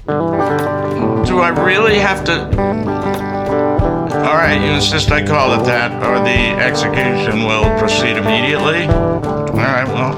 Do I really have to? All right, you insist I call it that, or the execution will proceed immediately? All right, well,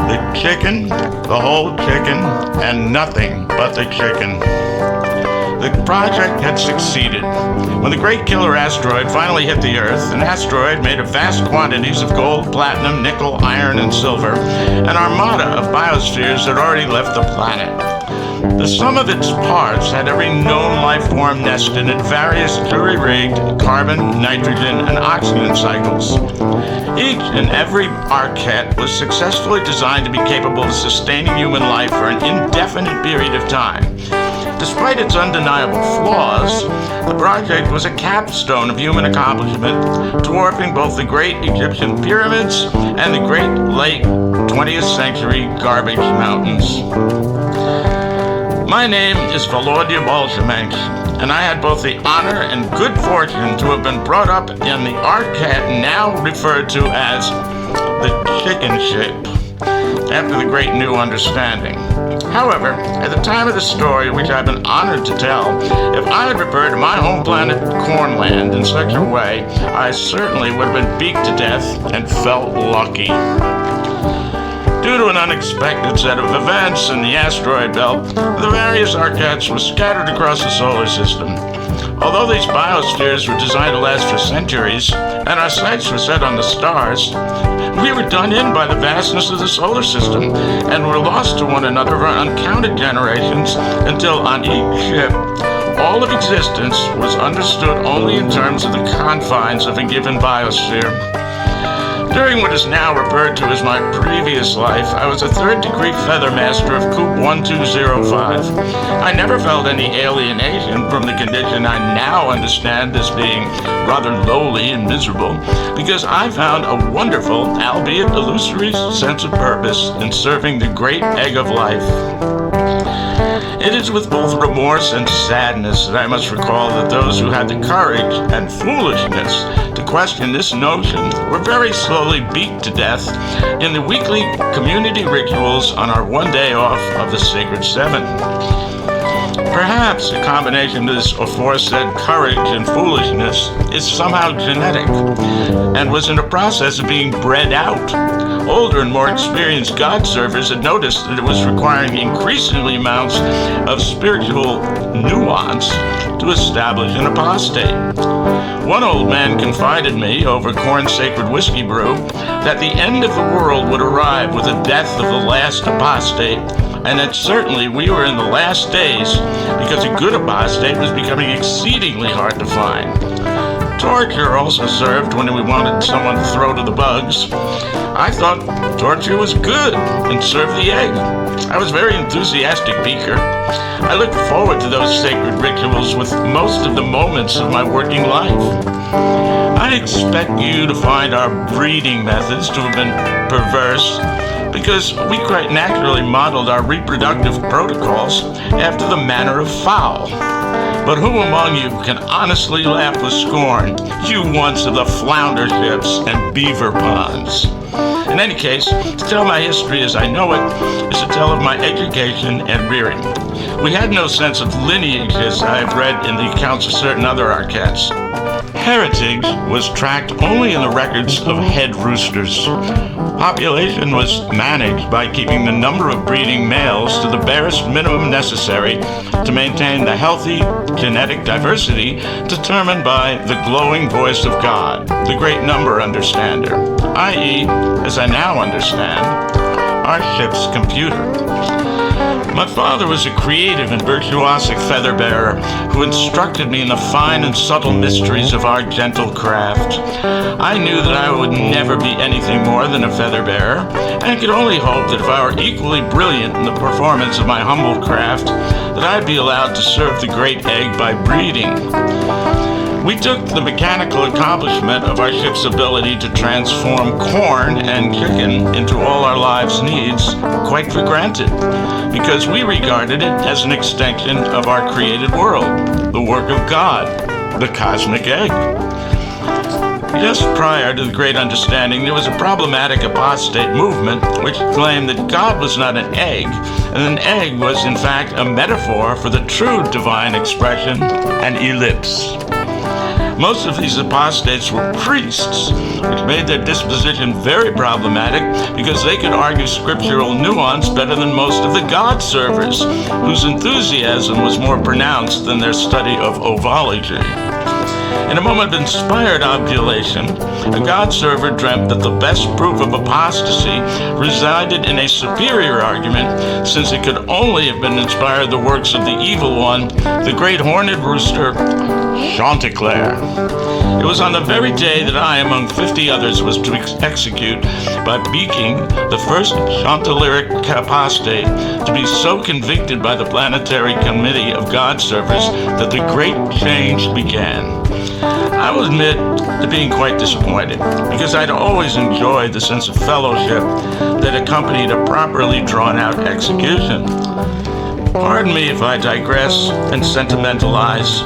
the chicken, the whole chicken, and nothing but the chicken. The project had succeeded. When the great killer asteroid finally hit the Earth, an asteroid made of vast quantities of gold, platinum, nickel, iron, and silver, an armada of biospheres had already left the planet. The sum of its parts had every known life form nested in various jury-rigged carbon, nitrogen, and oxygen cycles. Each and every arquette was successfully designed to be capable of sustaining human life for an indefinite period of time. Despite its undeniable flaws, the project was a capstone of human accomplishment, dwarfing both the great Egyptian pyramids and the great late 20th century garbage mountains. My name is Volodya Bolshemenko, and I had both the honor and good fortune to have been brought up in the arquette now referred to as the chicken ship, after the great new understanding. However, at the time of the story, which I've been honored to tell, if I had referred to my home planet Cornland in such a way, I certainly would have been beaked to death and felt lucky. Due to an unexpected set of events in the asteroid belt, the various arquettes were scattered across the solar system. Although these biospheres were designed to last for centuries, and our sights were set on the stars, we were done in by the vastness of the solar system, and were lost to one another for uncounted generations until on each ship, all of existence was understood only in terms of the confines of a given biosphere. During what is now referred to as my previous life, I was a third-degree feather master of Coop 1205. I never felt any alienation from the condition I now understand as being rather lowly and miserable, because I found a wonderful, albeit illusory, sense of purpose in serving the great egg of life. It is with both remorse and sadness that I must recall that those who had the courage and foolishness to question this notion were very slowly beat to death in the weekly community rituals on our one day off of the Sacred Seven. Perhaps a combination of this aforesaid courage and foolishness is somehow genetic and was in a process of being bred out. Older and more experienced God servers had noticed that it was requiring increasingly amounts of spiritual nuance to establish an apostate. One old man confided me over corn sacred whiskey brew that the end of the world would arrive with the death of the last apostate, and that certainly we were in the last days because a good apostate was becoming exceedingly hard to find. Torture also served when we wanted someone to throw to the bugs. I thought torture was good and served the egg. I was a very enthusiastic beaker. I looked forward to those sacred rituals with most of the moments of my working life. I expect you to find our breeding methods to have been perverse, because we quite naturally modeled our reproductive protocols after the manner of fowl. But who among you can honestly laugh with scorn, you once of the flounder ships and beaver ponds? In any case, to tell my history as I know it is to tell of my education and rearing. We had no sense of lineage, as I have read in the accounts of certain other arquettes. Heritage was tracked only in the records of head roosters. Population was managed by keeping the number of breeding males to the barest minimum necessary to maintain the healthy genetic diversity determined by the glowing voice of God, the great number understander, i.e., as I now understand, our ship's computer. My father was a creative and virtuosic feather bearer who instructed me in the fine and subtle mysteries of our gentle craft. I knew that I would never be anything more than a feather bearer, and could only hope that if I were equally brilliant in the performance of my humble craft, that I'd be allowed to serve the great egg by breeding. We took the mechanical accomplishment of our ship's ability to transform corn and chicken into all our lives' needs quite for granted, because we regarded it as an extension of our created world, the work of God, the cosmic egg. Just prior to the Great Understanding, there was a problematic apostate movement which claimed that God was not an egg, and an egg was in fact a metaphor for the true divine expression, an ellipse. Most of these apostates were priests, which made their disposition very problematic because they could argue scriptural nuance better than most of the God servers, whose enthusiasm was more pronounced than their study of ovology. In a moment of inspired obdulation, a God server dreamt that the best proof of apostasy resided in a superior argument, since it could only have been inspired the works of the evil one, the great horned rooster, Chanticleer. It was on the very day that I, among 50 others, was to execute by beaking the first Chanticleeric apostate to be so convicted by the Planetary Committee of God Servers that the great change began. I will admit to being quite disappointed, because I'd always enjoyed the sense of fellowship that accompanied a properly drawn-out execution. Pardon me if I digress and sentimentalize,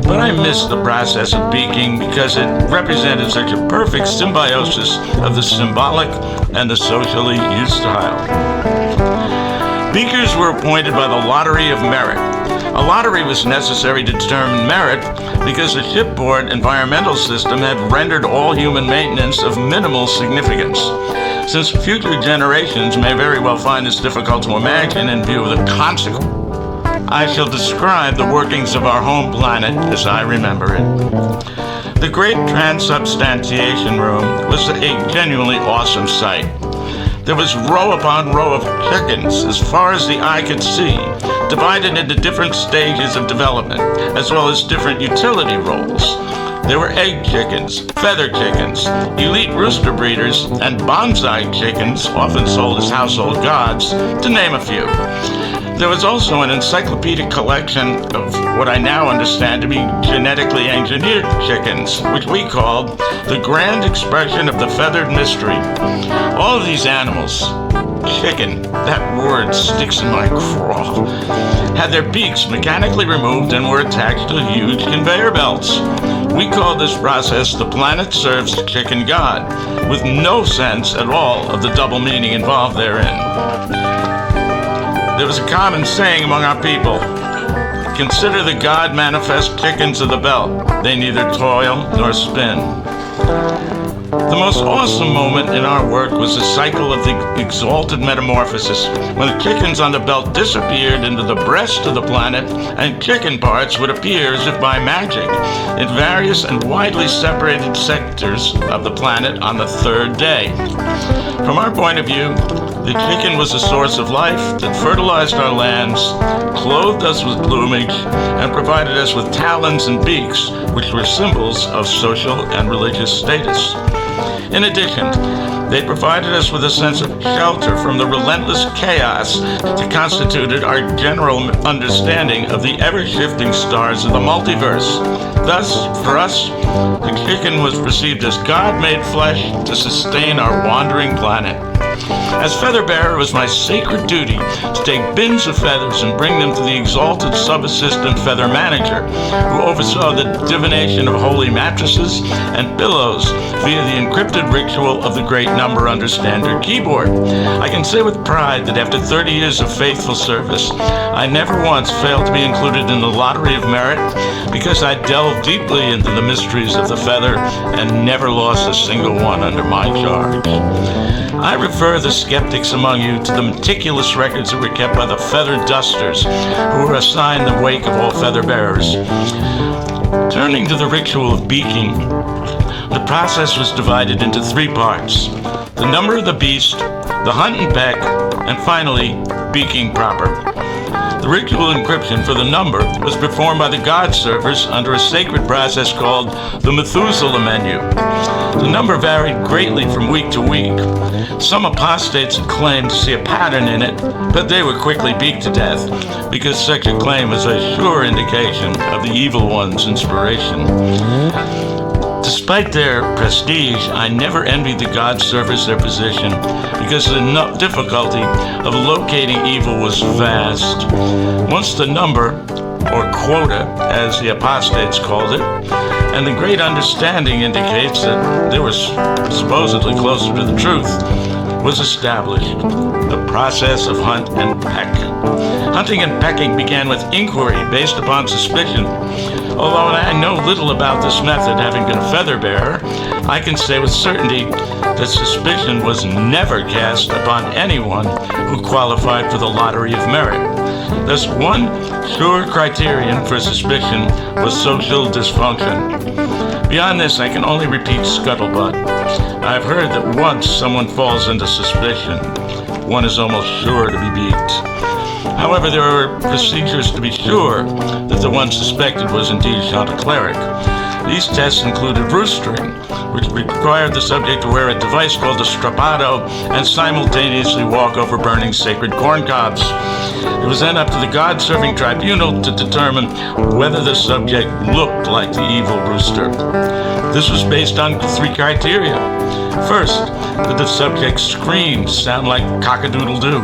but I missed the process of beaking because it represented such a perfect symbiosis of the symbolic and the socially used-style. Beakers were appointed by the lottery of merit. A lottery was necessary to determine merit because the shipboard environmental system had rendered all human maintenance of minimal significance. Since future generations may very well find this difficult to imagine in view of the consequences, I shall describe the workings of our home planet as I remember it. The great transubstantiation room was a genuinely awesome sight. There was row upon row of chickens as far as the eye could see, divided into different stages of development, as well as different utility roles. There were egg chickens, feather chickens, elite rooster breeders, and bonsai chickens, often sold as household gods, to name a few. There was also an encyclopedic collection of what I now understand to be genetically engineered chickens, which we called the grand expression of the feathered mystery. All of these animals, chicken, that word sticks in my craw, had their beaks mechanically removed and were attached to huge conveyor belts. We called this process the planet serves chicken god, with no sense at all of the double meaning involved therein. There was a common saying among our people: consider the God-manifest chickens of the belt. They neither toil nor spin. The most awesome moment in our work was the cycle of the exalted metamorphosis, when the chickens on the belt disappeared into the breast of the planet, and chicken parts would appear as if by magic in various and widely separated sectors of the planet on the third day. From our point of view, the chicken was a source of life that fertilized our lands, clothed us with plumage, and provided us with talons and beaks, which were symbols of social and religious status. In addition, they provided us with a sense of shelter from the relentless chaos that constituted our general understanding of the ever-shifting stars of the multiverse. Thus, for us, the chicken was perceived as God-made flesh to sustain our wandering planet. As feather bearer, it was my sacred duty to take bins of feathers and bring them to the exalted sub-assistant feather manager, who oversaw the divination of holy mattresses and pillows via the encrypted ritual of the great number under standard keyboard. I can say with pride that after 30 years of faithful service, I never once failed to be included in the lottery of merit, because I delved deeply into the mysteries of the feather and never lost a single one under my charge. I refer the skeptics among you to the meticulous records that were kept by the feather dusters, who were assigned the wake of all feather bearers. Turning to the ritual of beaking, the process was divided into 3 parts: the number of the beast, the hunt and peck, and finally, beaking proper. The ritual encryption for the number was performed by the God servers under a sacred process called the Methuselah menu. The number varied greatly from week to week. Some apostates claimed to see a pattern in it, but they were quickly beat to death, because such a claim was a sure indication of the evil one's inspiration. Despite their prestige, I never envied the God servers their position, because the difficulty of locating evil was vast. Once the number, or quota, as the apostates called it, and the great understanding indicates that they were supposedly closer to the truth, was established. The process of hunt and peck. Hunting and pecking began with inquiry based upon suspicion. Although I know little about this method, having been a feather bearer, I can say with certainty that suspicion was never cast upon anyone who qualified for the lottery of merit. Thus, one sure criterion for suspicion was social dysfunction. Beyond this, I can only repeat scuttlebutt. I've heard that once someone falls into suspicion, one is almost sure to be beat. However, there are procedures to be sure that the one suspected was indeed Chanticleeric. These tests included roostering, which required the subject to wear a device called a strapado and simultaneously walk over burning sacred corn cobs. It was then up to the God-serving tribunal to determine whether the subject looked like the evil rooster. This was based on 3 criteria. First, did the subject's screams sound like cock-a-doodle-doo?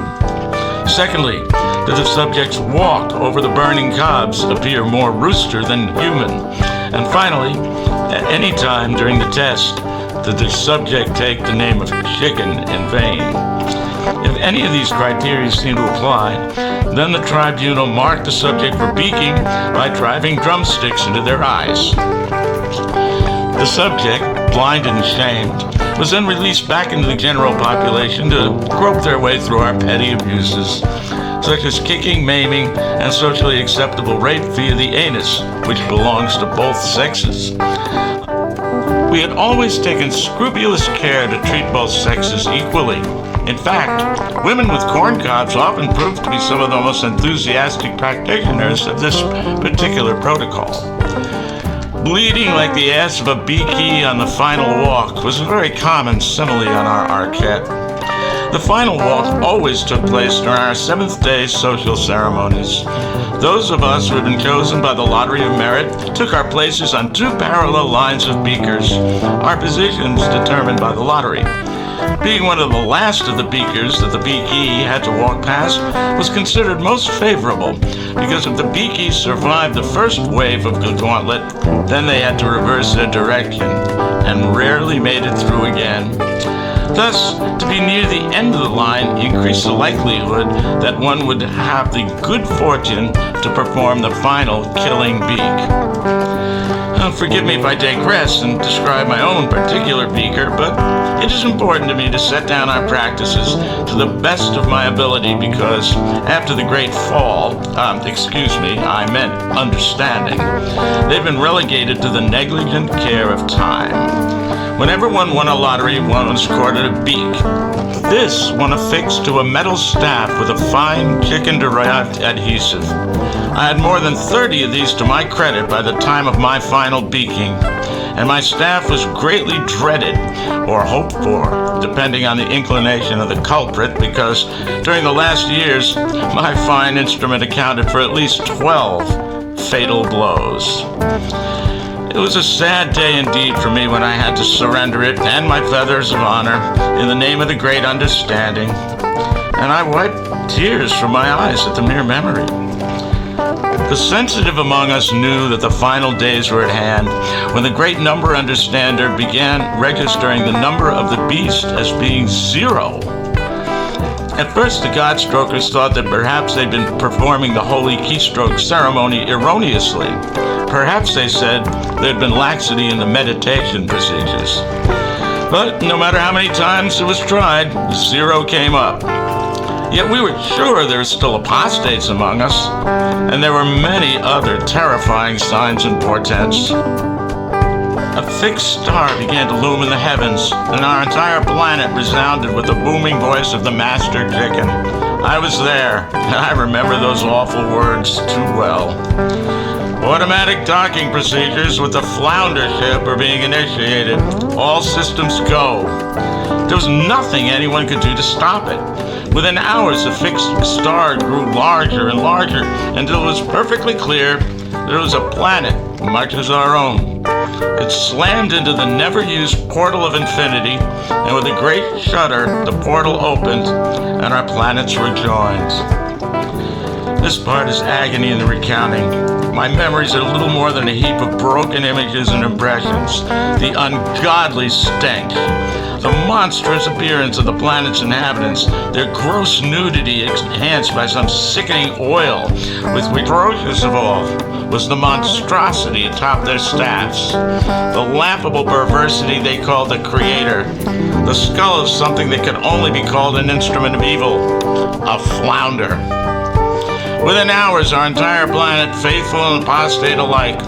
Secondly, did the subject's walk over the burning cobs appear more rooster than human? And finally, at any time during the test, did the subject take the name of chicken in vain? If any of these criteria seem to apply, then the tribunal marked the subject for beaking by driving drumsticks into their eyes. The subject, blinded and shamed, was then released back into the general population to grope their way through our petty abuses, such as kicking, maiming, and socially acceptable rape via the anus, which belongs to both sexes. We had always taken scrupulous care to treat both sexes equally. In fact, women with corn cobs often proved to be some of the most enthusiastic practitioners of this particular protocol. Bleeding like the ass of a beaky on the final walk was a very common simile on our arquette. The final walk always took place during our 7th day social ceremonies. Those of us who had been chosen by the lottery of merit took our places on 2 parallel lines of beakers, our positions determined by the lottery. Being one of the last of the beakers that the beaky had to walk past was considered most favorable, because if the beaky survived the first wave of the gauntlet, then they had to reverse their direction and rarely made it through again. Thus, to be near the end of the line increased the likelihood that one would have the good fortune to perform the final killing beak. Forgive me if I digress and describe my own particular beaker, but it is important to me to set down our practices to the best of my ability because after the great fall, I meant understanding, they've been relegated to the negligent care of time. Whenever one won a lottery, one was accorded a beak. This one affixed to a metal staff with a fine chicken-derived adhesive. I had more than 30 of these to my credit by the time of my final beaking, and my staff was greatly dreaded or hoped for, depending on the inclination of the culprit, because during the last years, my fine instrument accounted for at least 12 fatal blows. It was a sad day indeed for me when I had to surrender it and my feathers of honor in the name of the great understanding, and I wiped tears from my eyes at the mere memory. The sensitive among us knew that the final days were at hand when the great number understander began registering the number of the beast as being 0. At first, the Godstrokers thought that perhaps they'd been performing the holy keystroke ceremony erroneously. Perhaps, they said, there'd been laxity in the meditation procedures. But no matter how many times it was tried, 0 came up. Yet we were sure there were still apostates among us, and there were many other terrifying signs and portents. A fixed star began to loom in the heavens, and our entire planet resounded with the booming voice of the master chicken. I was there, and I remember those awful words too well. Automatic docking procedures with the flounder ship are being initiated. All systems go. There was nothing anyone could do to stop it. Within hours, the fixed star grew larger and larger until it was perfectly clear that it was a planet much as our own. It slammed into the never-used portal of infinity, and with a great shudder, the portal opened, and our planets were joined. This part is agony in the recounting. My memories are little more than a heap of broken images and impressions. The ungodly stench, the monstrous appearance of the planet's inhabitants, their gross nudity enhanced by some sickening oil, with which ferocious of all was the monstrosity atop their staffs, the laughable perversity they called the Creator, the skull of something that could only be called an instrument of evil, a flounder. Within hours, our entire planet, faithful and apostate alike,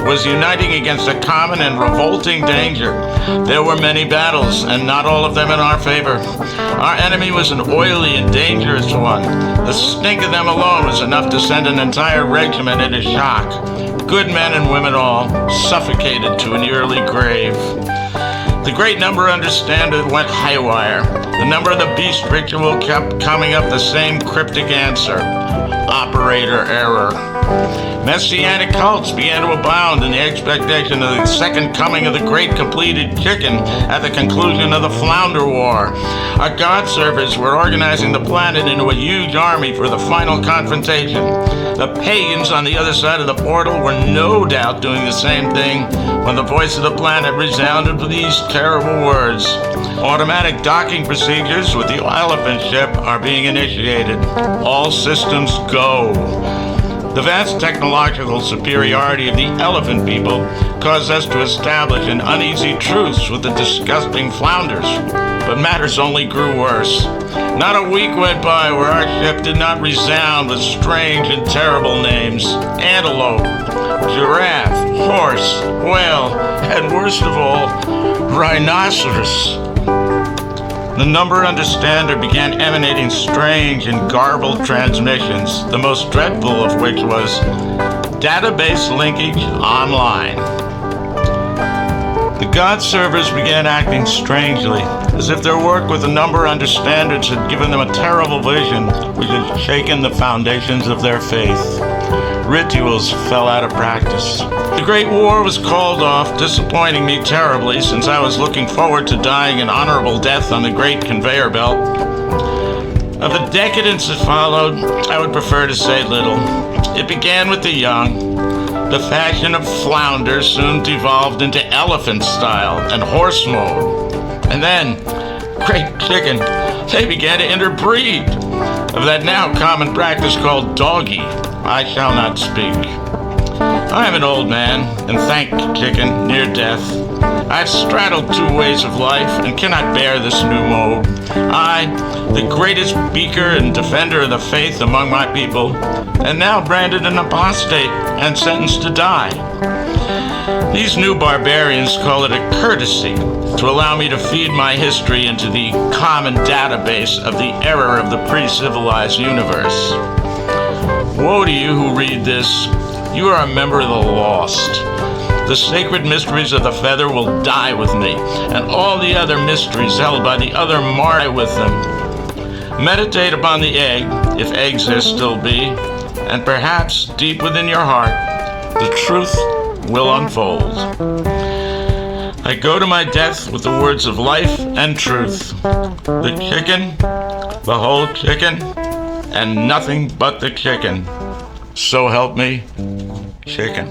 was uniting against a common and revolting danger. There were many battles, and not all of them in our favor. Our enemy was an oily and dangerous one. The stink of them alone was enough to send an entire regiment into shock. Good men and women all, suffocated to an early grave. The great number understandeth went haywire. The number of the beast ritual kept coming up the same cryptic answer. Operator error. Messianic cults began to abound in the expectation of the second coming of the great completed chicken at the conclusion of the Flounder War. Our God servers were organizing the planet into a huge army for the final confrontation. The pagans on the other side of the portal were no doubt doing the same thing when the voice of the planet resounded with these terrible words. Automatic docking procedures with the elephant ship are being initiated. All systems go. The vast technological superiority of the elephant people caused us to establish an uneasy truce with the disgusting flounders, but matters only grew worse. Not a week went by where our ship did not resound with strange and terrible names: antelope, giraffe, horse, whale, and worst of all, rhinoceros. The number under standard began emanating strange and garbled transmissions, the most dreadful of which was database linkage online. The God servers began acting strangely, as if their work with the number under standards had given them a terrible vision which had shaken the foundations of their faith. Rituals fell out of practice. The Great War was called off, disappointing me terribly, since I was looking forward to dying an honorable death on the great conveyor belt. Of the decadence that followed, I would prefer to say little. It began with the young. The fashion of flounder soon devolved into elephant style and horse mode. And then, great chicken, they began to interbreed. Of that now common practice called doggy, I shall not speak. I am an old man, and thank chicken, near death. I've straddled two ways of life, and cannot bear this new mode. I, the greatest beaker and defender of the faith among my people, am now branded an apostate and sentenced to die. These new barbarians call it a courtesy to allow me to feed my history into the common database of the error of the pre-civilized universe. Woe to you who read this. You are a member of the lost. The sacred mysteries of the feather will die with me, and all the other mysteries held by the other mark with them. Meditate upon the egg, if eggs there still be, and perhaps deep within your heart, the truth will unfold. I go to my death with the words of life and truth. The chicken, the whole chicken, and nothing but the chicken. So help me, chicken.